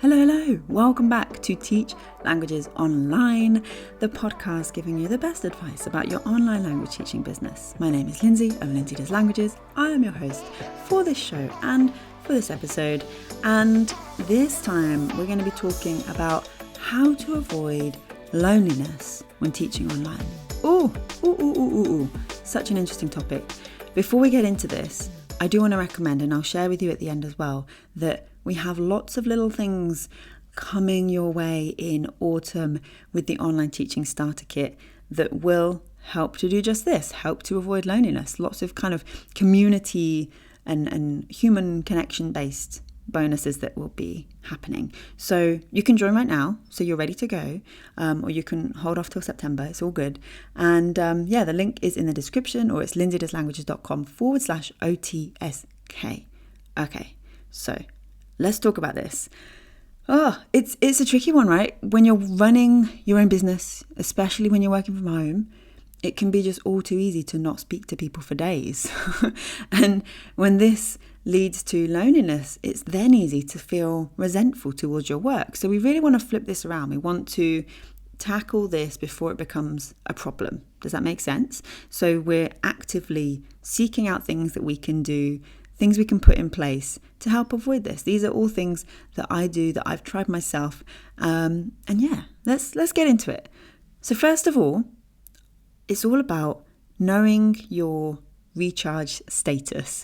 Hello. Welcome back to Teach Languages Online, the podcast giving you the best advice about your online language teaching business. My name is Lindsay of Lindsay Does Languages. I am your host for this show and for this episode. And this time we're going to be talking about how to avoid loneliness when teaching online. Ooh. Such an interesting topic. Before we get into this, I do want to recommend, and I'll share with you at the end as well, that we have lots of little things coming your way in autumn with the online teaching starter kit that will help to do just this, help to avoid loneliness. Lots of kind of community and human connection based bonuses that will be happening. So you can join right now, so you're ready to go, or you can hold off till September. It's all good. And the link is in the description, or it's lindsaydoeslanguages.com/OTSK. Okay, so let's talk about this. It's a tricky one, right? When you're running your own business, especially when you're working from home, it can be just all too easy to not speak to people for days. And when this leads to loneliness, it's then easy to feel resentful towards your work. So we really want to flip this around. We want to tackle this before it becomes a problem. Does that make sense? So we're actively seeking out things that we can do, things we can put in place to help avoid this. These are all things that I do, that I've tried myself. Let's get into it. So first of all, it's all about knowing your recharge status.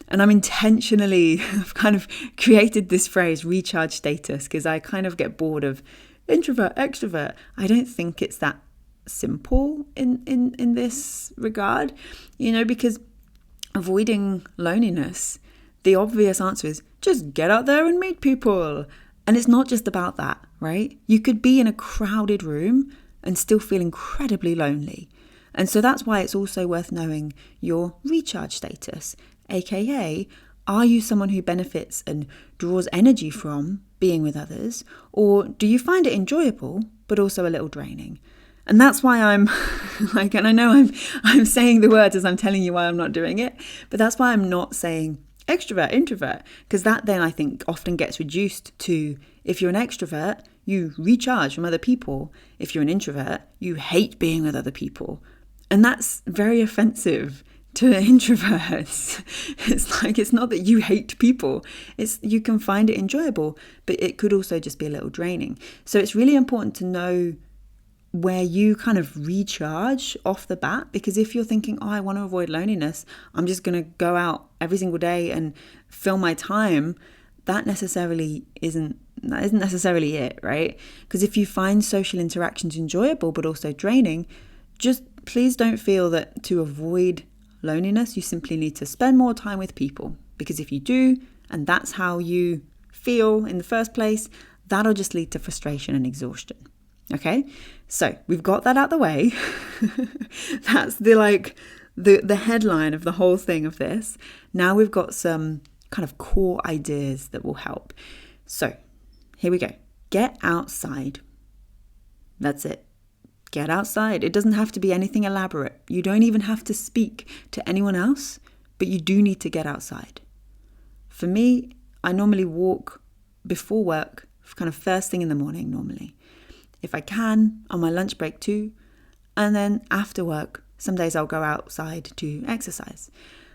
And I'm intentionally kind of created this phrase, recharge status, because I kind of get bored of introvert, extrovert. I don't think it's that simple in this regard, because avoiding loneliness, the obvious answer is just get out there and meet people. And it's not just about that, right? You could be in a crowded room and still feel incredibly lonely. And so that's why it's also worth knowing your recharge status, aka, are you someone who benefits and draws energy from being with others, or do you find it enjoyable but also a little draining? And that's why I'm and I know I'm saying the words as I'm telling you why I'm not doing it, but that's why I'm not saying extrovert, introvert, because that then I think often gets reduced to, if you're an extrovert, you recharge from other people. If you're an introvert, you hate being with other people. And that's very offensive to introverts. It's not that you hate people. It's you can find it enjoyable, but it could also just be a little draining. So it's really important to know where you kind of recharge off the bat, because if you're thinking, I want to avoid loneliness, I'm just going to go out every single day and fill my time, that isn't necessarily it, right? Because if you find social interactions enjoyable but also draining, just please don't feel that to avoid loneliness, you simply need to spend more time with people. Because if you do, and that's how you feel in the first place, that'll just lead to frustration and exhaustion. Okay, so we've got that out the way. That's the headline of the whole thing of this. Now we've got some kind of core ideas that will help. So here we go. Get outside. That's it. Get outside. It doesn't have to be anything elaborate. You don't even have to speak to anyone else, but you do need to get outside. For me, I normally walk before work, kind of first thing in the morning normally. If I can, on my lunch break too. And then after work, some days I'll go outside to exercise.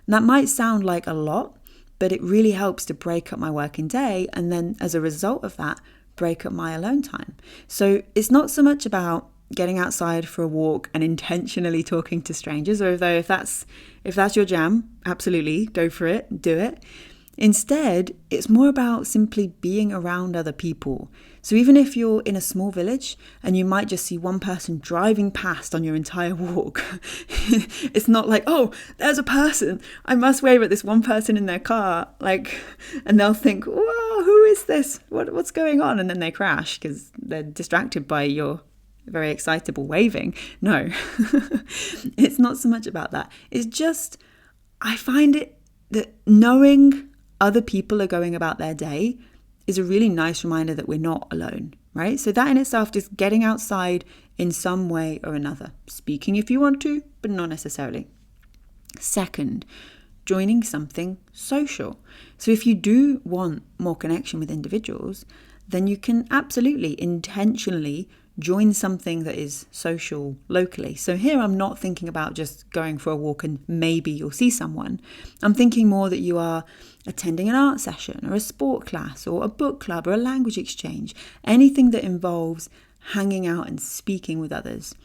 And that might sound like a lot, but it really helps to break up my working day. And then as a result of that, break up my alone time. So it's not so much about getting outside for a walk and intentionally talking to strangers, or if that's your jam, absolutely go for it, do it. Instead, it's more about simply being around other people. So even if you're in a small village and you might just see one person driving past on your entire walk, it's not like, oh, there's a person, I must wave at this one person in their car, and they'll think, whoa, who is this? What's going on? And then they crash because they're distracted by your very excitable waving. No, it's not so much about that. It's just, I find it that knowing other people are going about their day is a really nice reminder that we're not alone, right? So that in itself, just getting outside in some way or another, speaking if you want to, but not necessarily. Second, joining something social. So if you do want more connection with individuals, then you can absolutely intentionally join something that is social locally. So here I'm not thinking about just going for a walk and maybe you'll see someone. I'm thinking more that you are attending an art session or a sport class or a book club or a language exchange, anything that involves hanging out and speaking with others.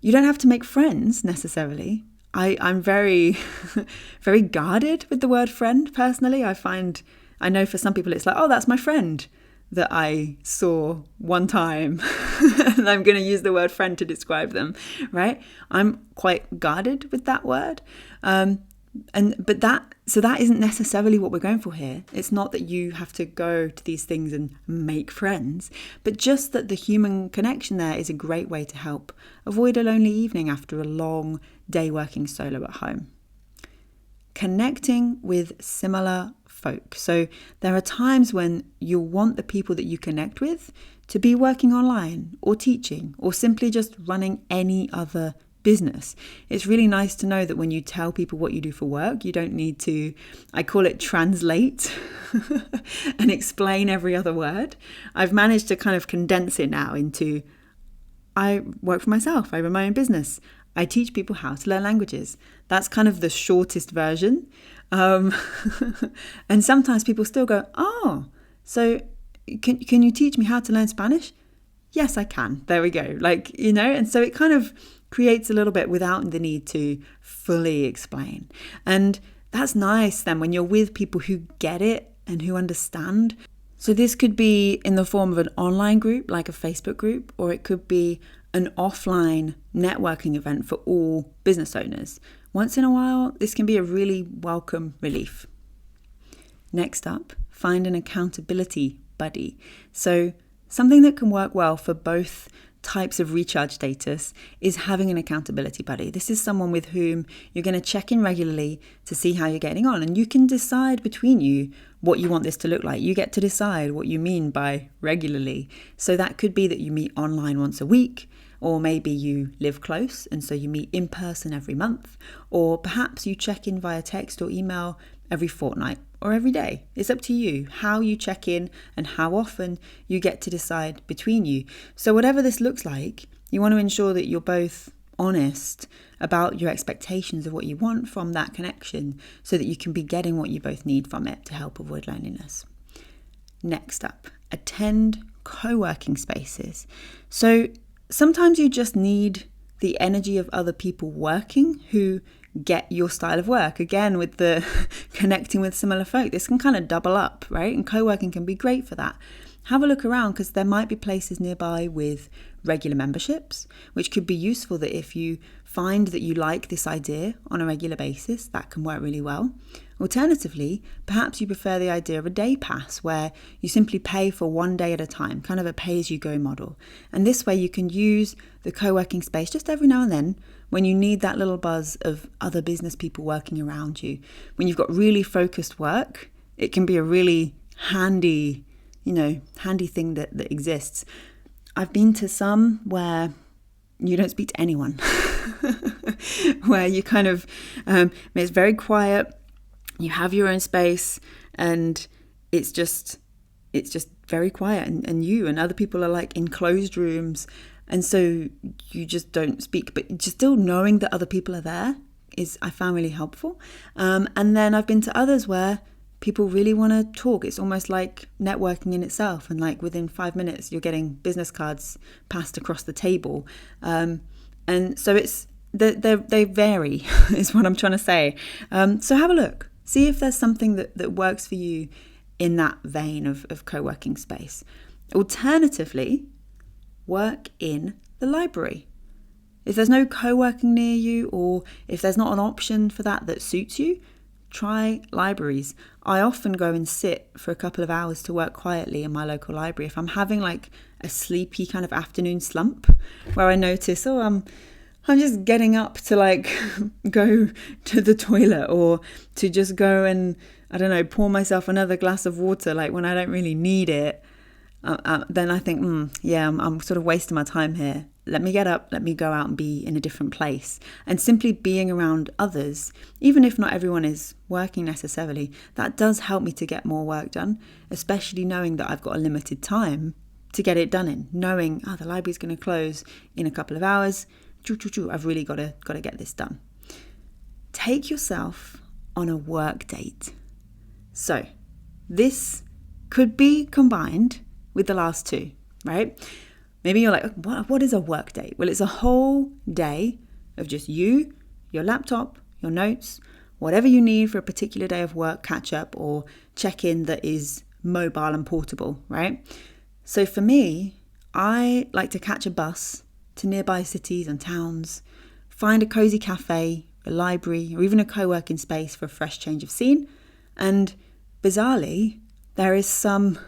You don't have to make friends necessarily. I'm very, very guarded with the word friend personally. I know for some people it's like, oh, that's my friend that I saw one time and I'm going to use the word friend to describe them, right? I'm quite guarded with that word. So that isn't necessarily what we're going for here. It's not that you have to go to these things and make friends, but just that the human connection there is a great way to help avoid a lonely evening after a long day working solo at home. Connecting with similar folk. So there are times when you'll want the people that you connect with to be working online or teaching or simply just running any other business. It's really nice to know that when you tell people what you do for work, you don't need to, I call it translate and explain every other word. I've managed to kind of condense it now into, I work for myself, I run my own business, I teach people how to learn languages. That's kind of the shortest version. And sometimes people still go, oh, so can you teach me how to learn Spanish? Yes, I can. There we go. And so it kind of creates a little bit without the need to fully explain. And that's nice then when you're with people who get it and who understand. So this could be in the form of an online group, like a Facebook group, or it could be an offline networking event for all business owners. Once in a while, this can be a really welcome relief. Next up, find an accountability buddy. So something that can work well for both types of recharge status is having an accountability buddy. This is someone with whom you're going to check in regularly to see how you're getting on, and you can decide between you what you want this to look like. You get to decide what you mean by regularly. So that could be that you meet online once a week, or maybe you live close and so you meet in person every month, or perhaps you check in via text or email every fortnight or every day. It's up to you how you check in and how often you get to decide between you. So whatever this looks like, you want to ensure that you're both honest about your expectations of what you want from that connection so that you can be getting what you both need from it to help avoid loneliness. Next up, attend co-working spaces. So sometimes you just need the energy of other people working who get your style of work. Again, with the connecting with similar folk, this can kind of double up, right? And co-working can be great for that. Have a look around because there might be places nearby with regular memberships, which could be useful that if you find that you like this idea on a regular basis, that can work really well. Alternatively, perhaps you prefer the idea of a day pass where you simply pay for one day at a time, kind of a pay-as-you-go model. And this way you can use the co-working space just every now and then when you need that little buzz of other business people working around you. When you've got really focused work, it can be a really handy thing that exists. I've been to some where you don't speak to anyone, where you kind of, it's very quiet, you have your own space, and it's just very quiet, and you and other people are like in closed rooms, and so you just don't speak, but just still knowing that other people are there I found really helpful. And then I've been to others where people really want to talk. It's almost like networking in itself. And like within 5 minutes, you're getting business cards passed across the table. And so they vary is what I'm trying to say. So have a look. See if there's something that works for you in that vein of co-working space. Alternatively, work in the library. If there's no co-working near you, or if there's not an option for that suits you, try libraries. I often go and sit for a couple of hours to work quietly in my local library. If I'm having like a sleepy kind of afternoon slump where I notice, I'm just getting up to like go to the toilet or to just go and, I don't know, pour myself another glass of water, like when I don't really need it, then I think, I'm sort of wasting my time here. let me get up, let me go out and be in a different place. And simply being around others, even if not everyone is working necessarily, that does help me to get more work done, especially knowing that I've got a limited time to get it done in, knowing, the library's going to close in a couple of hours. I've really got to get this done. Take yourself on a work date. So this could be combined with the last two, right? Maybe you're like, what is a work date? Well, it's a whole day of just you, your laptop, your notes, whatever you need for a particular day of work, catch up or check in that is mobile and portable, right? So for me, I like to catch a bus to nearby cities and towns, find a cozy cafe, a library, or even a co-working space for a fresh change of scene. And bizarrely, there is some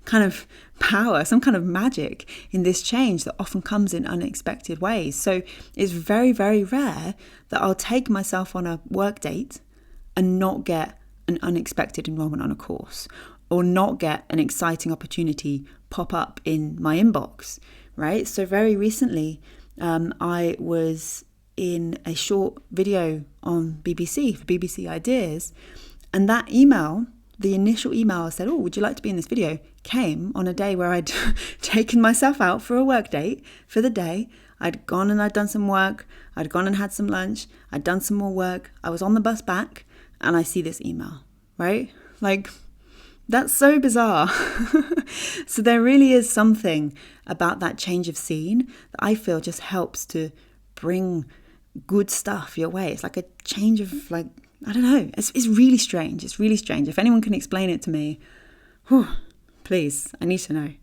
kind of power, some kind of magic in this change that often comes in unexpected ways. So it's very, very rare that I'll take myself on a work date and not get an unexpected enrollment on a course or not get an exciting opportunity pop up in my inbox, right? So very recently, I was in a short video on BBC for BBC Ideas, and that email, the initial email said, would you like to be in this video, came on a day where I'd taken myself out for a work date for the day. I'd gone and I'd done some work. I'd gone and had some lunch. I'd done some more work. I was on the bus back and I see this email, right? Like, that's so bizarre. So there really is something about that change of scene that I feel just helps to bring good stuff your way. It's like a change of I don't know. It's really strange. It's really strange. If anyone can explain it to me, please, I need to know.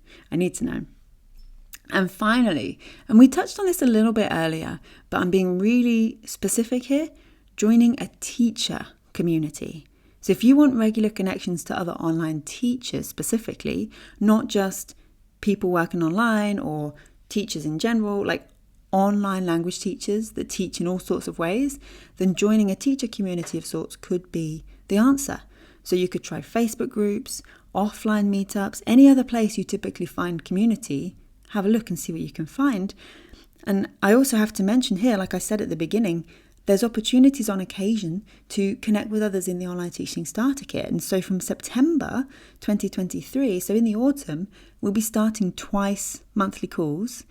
And finally, and we touched on this a little bit earlier, but I'm being really specific here, joining a teacher community. So if you want regular connections to other online teachers specifically, not just people working online or teachers in general, like online language teachers that teach in all sorts of ways, then joining a teacher community of sorts could be the answer. So you could try Facebook groups, offline meetups, any other place you typically find community, have a look and see what you can find. And I also have to mention here, like I said at the beginning, there's opportunities on occasion to connect with others in the Online Teaching Starter Kit. And so from September 2023, so in the autumn, we'll be starting twice monthly calls.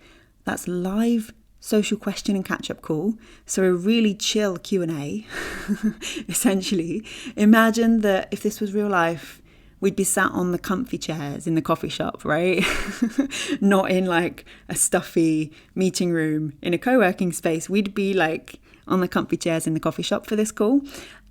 That's live social question and catch-up call. So a really chill Q&A, essentially. Imagine that if this was real life, we'd be sat on the comfy chairs in the coffee shop, right? Not in like a stuffy meeting room in a co-working space. We'd be like on the comfy chairs in the coffee shop for this call.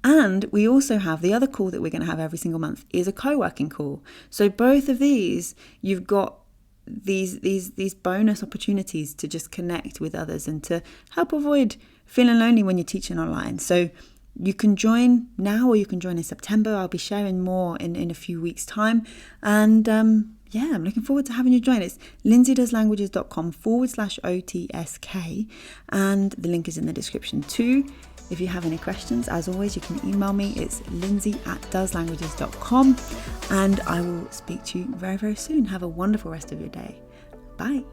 And we also have the other call that we're going to have every single month is a co-working call. So both of these, you've got these bonus opportunities to just connect with others and to help avoid feeling lonely when you're teaching online. So you can join now or you can join in September. I'll be sharing more in a few weeks' time. And I'm looking forward to having you join. It's lindsaydoeslanguages.com/OTSK, and the link is in the description too. If you have any questions, as always, you can email me. It's lindsay@doeslanguages.com, and I will speak to you very, very soon. Have a wonderful rest of your day. Bye.